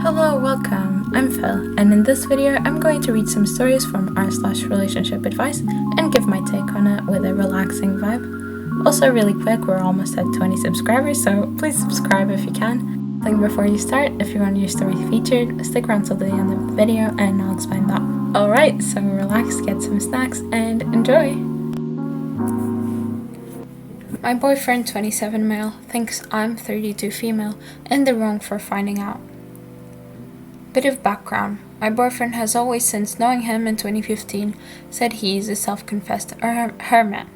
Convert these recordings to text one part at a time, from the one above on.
Hello, welcome. I'm Phil, and in this video I'm going to read some stories from r/relationship advice and give my take on it with a relaxing vibe. Also, really quick, we're almost at 20 subscribers, so please subscribe if you can. Think before you start, if you want your story featured, stick around till the end of the video and I'll explain that. Alright, so relax, get some snacks, and enjoy! My boyfriend, 27 male, thinks I'm 32 female and they're wrong for finding out. Bit of background. My boyfriend has always, since knowing him in 2015, said he's a self-confessed hermit.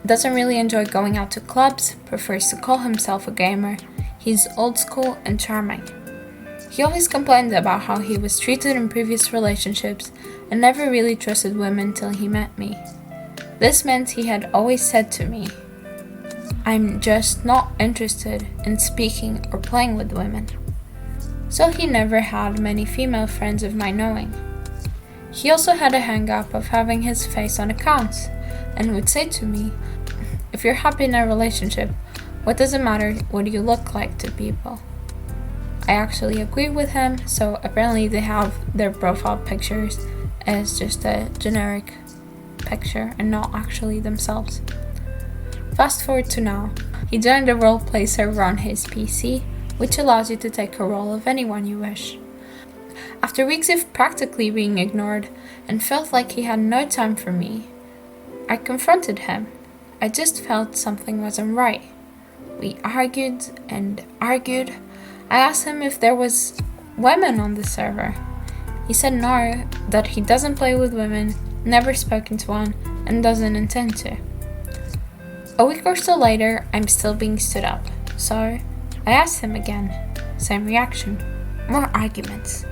Doesn't really enjoy going out to clubs, prefers to call himself a gamer. He's old school and charming. He always complained about how he was treated in previous relationships and never really trusted women till he met me. This meant he had always said to me, "I'm just not interested in speaking or playing with women." So he never had many female friends of my knowing. He also had a hang-up of having his face on accounts and would say to me, "If you're happy in a relationship, what does it matter what you look like to people?" I actually agree with him, so apparently they have their profile pictures as just a generic picture and not actually themselves. Fast forward to now. He joined a roleplay server on his PC, which allows you to take a role of anyone you wish. After weeks of practically being ignored and felt like he had no time for me, I confronted him. I just felt something wasn't right. We argued and argued. I asked him if there was women on the server. He said no, that he doesn't play with women, never spoken to one, and doesn't intend to. A week or so later, I'm still being stood up, so I asked him again. Same reaction. More arguments.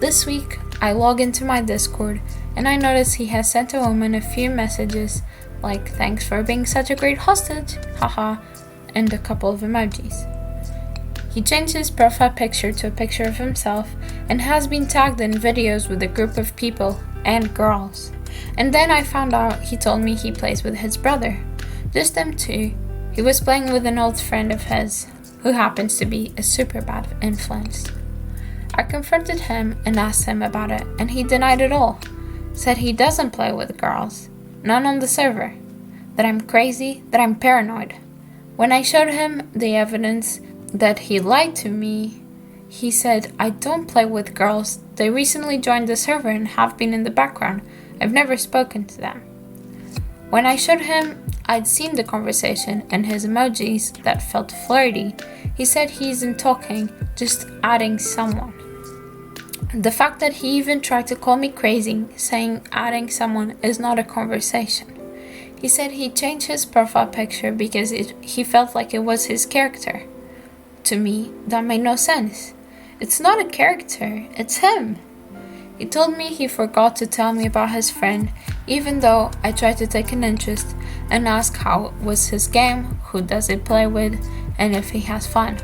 This week, I log into my Discord and I notice he has sent a woman a few messages like "thanks for being such a great hostage, haha," and a couple of emojis. He changed his profile picture to a picture of himself and has been tagged in videos with a group of people and girls. And then I found out he told me he plays with his brother. Just them two. He was playing with an old friend of his, who happens to be a super bad influence. I confronted him and asked him about it, and he denied it all. Said he doesn't play with girls, none on the server, that I'm crazy, that I'm paranoid. When I showed him the evidence that he lied to me, he said, "I don't play with girls, they recently joined the server and have been in the background, I've never spoken to them." When I showed him I'd seen the conversation and his emojis that felt flirty, he said he isn't talking, just adding someone. The fact that he even tried to call me crazy, saying adding someone is not a conversation. He said he changed his profile picture because he felt like it was his character. To me, that made no sense. It's not a character, it's him. He told me he forgot to tell me about his friend, even though I tried to take an interest and ask how was his game, who does he play with, and if he has fun.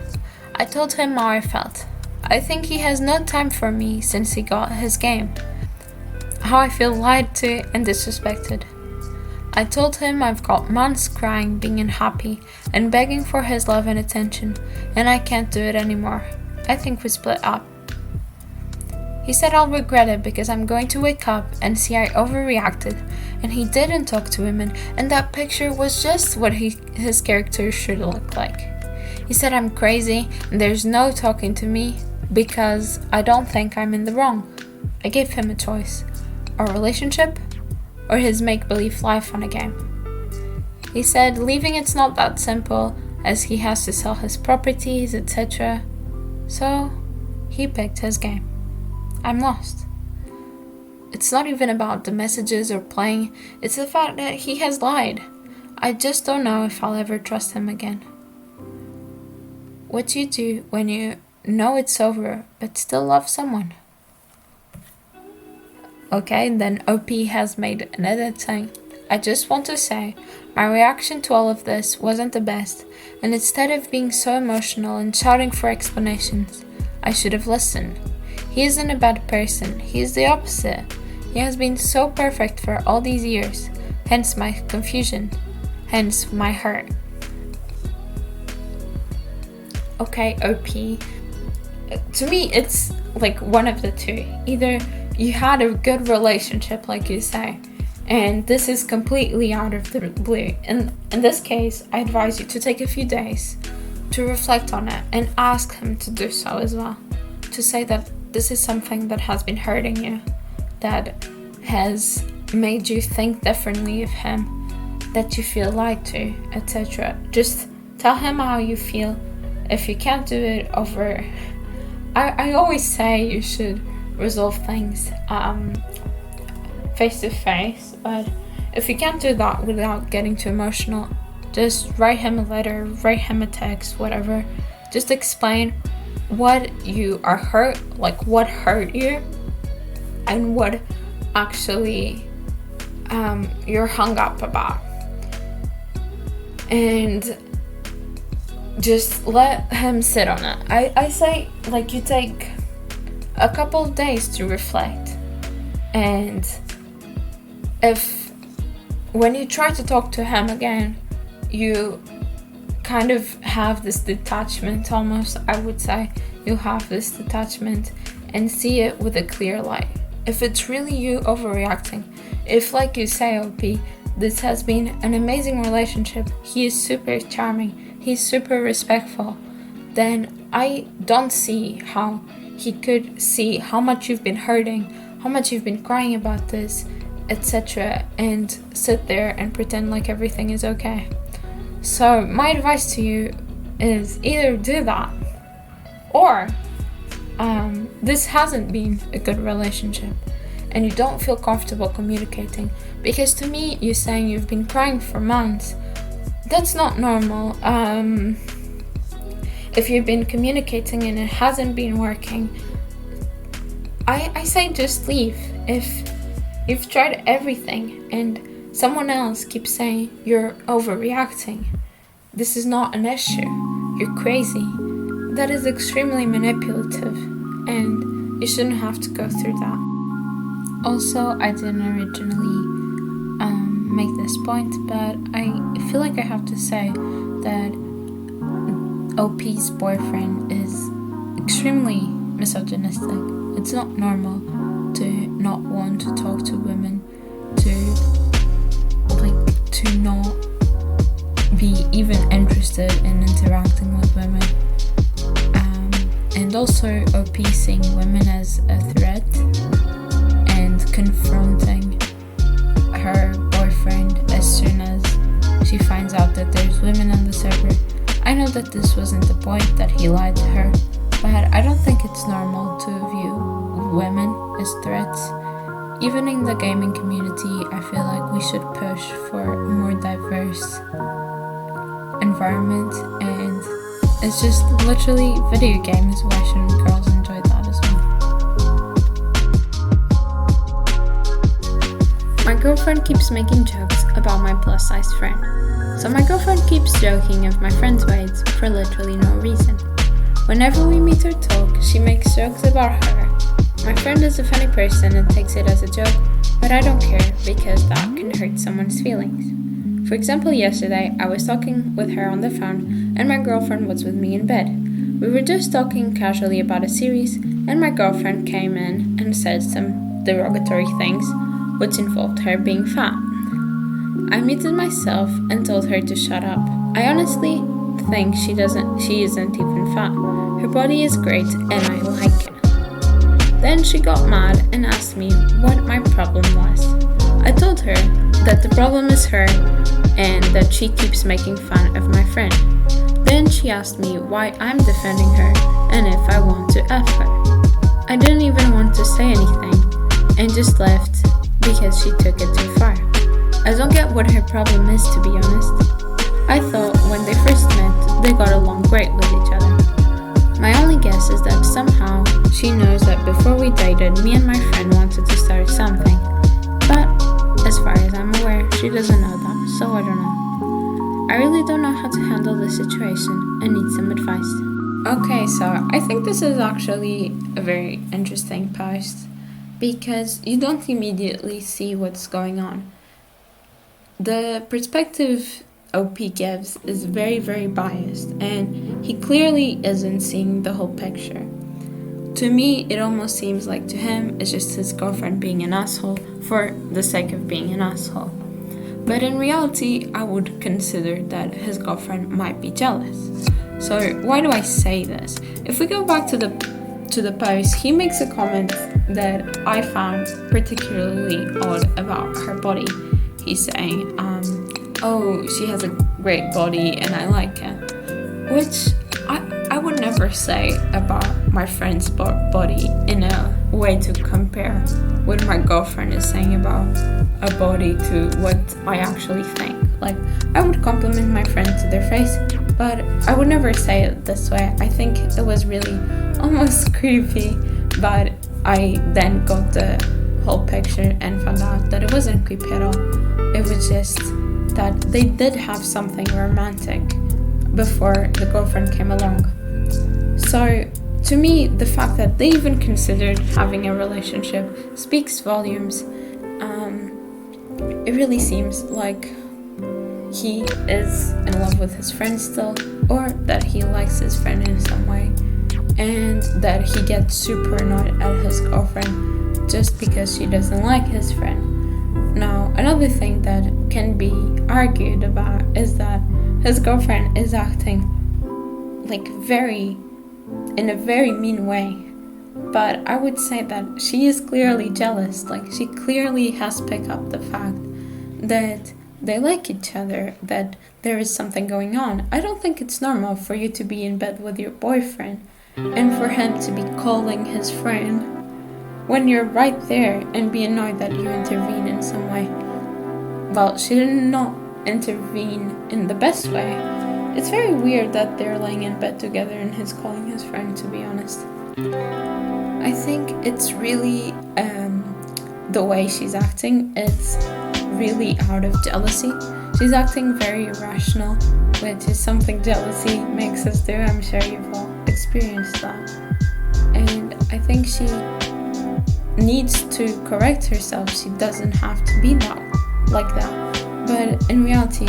I told him how I felt. I think he has no time for me since he got his game. How I feel lied to and disrespected. I told him I've got months crying, being unhappy, and begging for his love and attention, and I can't do it anymore. I think we split up. He said I'll regret it because I'm going to wake up and see I overreacted and he didn't talk to women and that picture was just what his character should look like. He said I'm crazy and there's no talking to me because I don't think I'm in the wrong. I gave him a choice, our relationship or his make-believe life on a game. He said leaving it's not that simple as he has to sell his properties, etc. So he picked his game. I'm lost. It's not even about the messages or playing, it's the fact that he has lied. I just don't know if I'll ever trust him again. What do you do when you know it's over but still love someone? Okay, then OP has made an edit saying, "I just want to say, my reaction to all of this wasn't the best, and instead of being so emotional and shouting for explanations, I should have listened. He isn't a bad person, he is the opposite. He has been so perfect for all these years, hence my confusion, hence my hurt." Okay, OP, To me, it's like one of the two. Either you had a good relationship, like you say, and this is completely out of the blue. And in this case, I advise you to take a few days to reflect on it and ask him to do so as well. To say that this is something that has been hurting you, that has made you think differently of him, that you feel lied to, etc. Just tell him how you feel. If you can't do it over... I always say you should resolve things face to face, but if you can't do that without getting too emotional, just write him a letter, write him a text, whatever. Just explain what you are hurt, like what hurt you, and what actually you're hung up about. And just let him sit on it. I say, like, you take a couple of days to reflect. And if when you try to talk to him again, you kind of have this detachment almost, I would say. You have this detachment and see it with a clear light. If it's really you overreacting, if, like you say, OP, this has been an amazing relationship, he is super charming, he's super respectful, then I don't see how he could see how much you've been hurting, how much you've been crying about this, etc., and sit there and pretend like everything is okay. So my advice to you is either do that, or this hasn't been a good relationship and you don't feel comfortable communicating. Because to me, you saying you've been crying for months, that's not normal. If you've been communicating and it hasn't been working, I say just leave. If you've tried everything and someone else keeps saying you're overreacting, this is not an issue, you're crazy, that is extremely manipulative and you shouldn't have to go through that. Also, I didn't originally make this point, but I feel like I have to say that OP's boyfriend is extremely misogynistic. It's not normal to not want to talk to women, to not be even interested in interacting with women, and also OP seeing women as a threat and confronting her boyfriend as soon as she finds out that there's women on the server. I know that this wasn't the point, that he lied to her, but I don't think it's normal to view women as threats. Even in the gaming community, I feel like we should push for a more diverse environment, and it's just literally video games. Why shouldn't girls enjoy that as well? My girlfriend keeps making jokes about my plus size friend. So my girlfriend keeps joking of my friend's weight for literally no reason. Whenever we meet or talk, she makes jokes about her. My friend is a funny person and takes it as a joke, but I don't care because that can hurt someone's feelings. For example, yesterday I was talking with her on the phone and my girlfriend was with me in bed. We were just talking casually about a series and my girlfriend came in and said some derogatory things, which involved her being fat. I muted myself and told her to shut up. I honestly think she isn't even fat. Her body is great and I like it. Then she got mad and asked me what my problem was. I told her that the problem is her and that she keeps making fun of my friend. Then she asked me why I'm defending her and if I want to F her. I didn't even want to say anything and just left because she took it too far. I don't get what her problem is, to be honest. I thought when they first met, they got along great with each other. My only guess is that somehow she knows that before we dated, me and my friend wanted to start something. But as far as I'm aware, she doesn't know that, so I don't know. I really don't know how to handle the situation and need some advice. Okay, so I think this is actually a very interesting post because you don't immediately see what's going on. The perspective OP gives is very, very biased, and he clearly isn't seeing the whole picture. to me, it almost seems like to him it's just his girlfriend being an asshole for the sake of being an asshole. But in reality, I would consider that his girlfriend might be jealous. So why do I say this? If we go back to the post, he makes a comment that I found particularly odd about her body. He's saying, oh, she has a great body and I like it. Which I would never say about my friend's body in a way to compare what my girlfriend is saying about a body to what I actually think. Like, I would compliment my friend to their face, but I would never say it this way. I think it was really almost creepy, but I then got the whole picture and found out that it wasn't creepy at all. It was just that they did have something romantic before the girlfriend came along. So to me, the fact that they even considered having a relationship speaks volumes. It really seems like he is in love with his friend still, or that he likes his friend in some way, and that he gets super annoyed at his girlfriend just because she doesn't like his friend. Now, another thing that can be argued about is that his girlfriend is acting like in a very mean way. But I would say that she is clearly jealous. Like, she clearly has picked up the fact that they like each other, that there is something going on. I don't think it's normal for you to be in bed with your boyfriend and for him to be calling his friend when you're right there and be annoyed that you intervene in some way. Well, she did not intervene in the best way. It's very weird that they're laying in bed together and he's calling his friend, to be honest. I think it's really the way she's acting. It's really out of jealousy. She's acting very irrational, which is something jealousy makes us do. I'm sure you've all experienced that. And I think she needs to correct herself. She doesn't have to be like that. But in reality,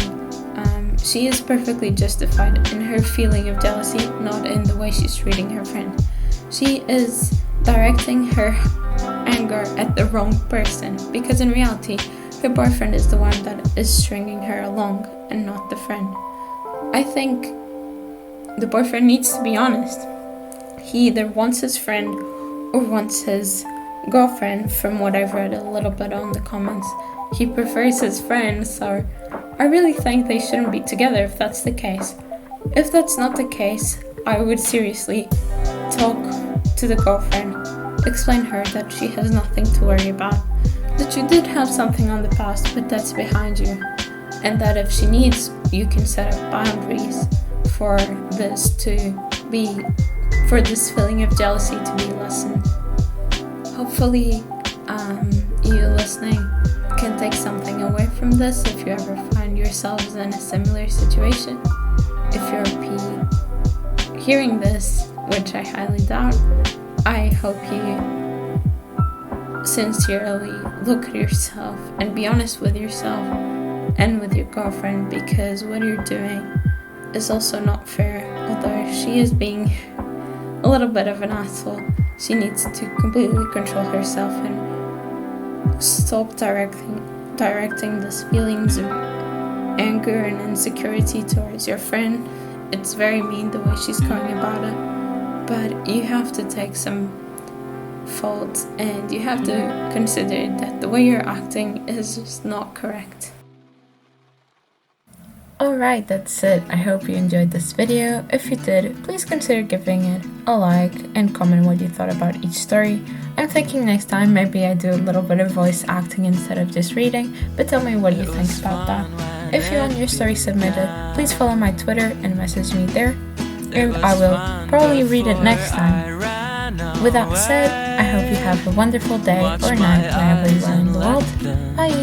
she is perfectly justified in her feeling of jealousy, not in the way she's treating her friend. She is directing her anger at the wrong person, because in reality, her boyfriend is the one that is stringing her along and not the friend. I think the boyfriend needs to be honest. He either wants his friend or wants his girlfriend. From what I've read a little bit on the comments, he prefers his friend, so I really think they shouldn't be together if that's the case. If that's not the case, I would seriously talk to the girlfriend, explain her that she has nothing to worry about, that you did have something on the past, but that's behind you, and that if she needs, you can set up boundaries for this feeling of jealousy to be lessened. Hopefully, you listening can take something away from this if you ever find yourselves in a similar situation. If you're hearing this, which I highly doubt, I hope you sincerely look at yourself and be honest with yourself and with your girlfriend, because what you're doing is also not fair. Although she is being a little bit of an asshole, she needs to completely control herself and stop directing these feelings of anger and insecurity towards your friend. It's very mean the way she's going about it, but you have to take some fault and you have to consider that the way you're acting is just not correct. Alright, that's it. I hope you enjoyed this video. If you did, please consider giving it a like and comment what you thought about each story. I'm thinking next time maybe I do a little bit of voice acting instead of just reading, but tell me what you think about that. If you want your story submitted, please follow my Twitter and message me there, and I will probably read it next time. With that said, I hope you have a wonderful day or night wherever you are in the world. Bye!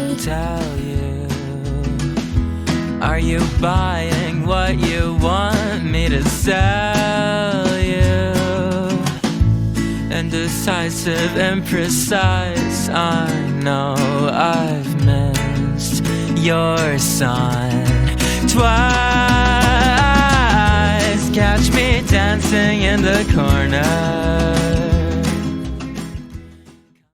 Are you buying what you want me to sell you? Indecisive, imprecise, I know I've missed your sign twice. Catch me dancing in the corner,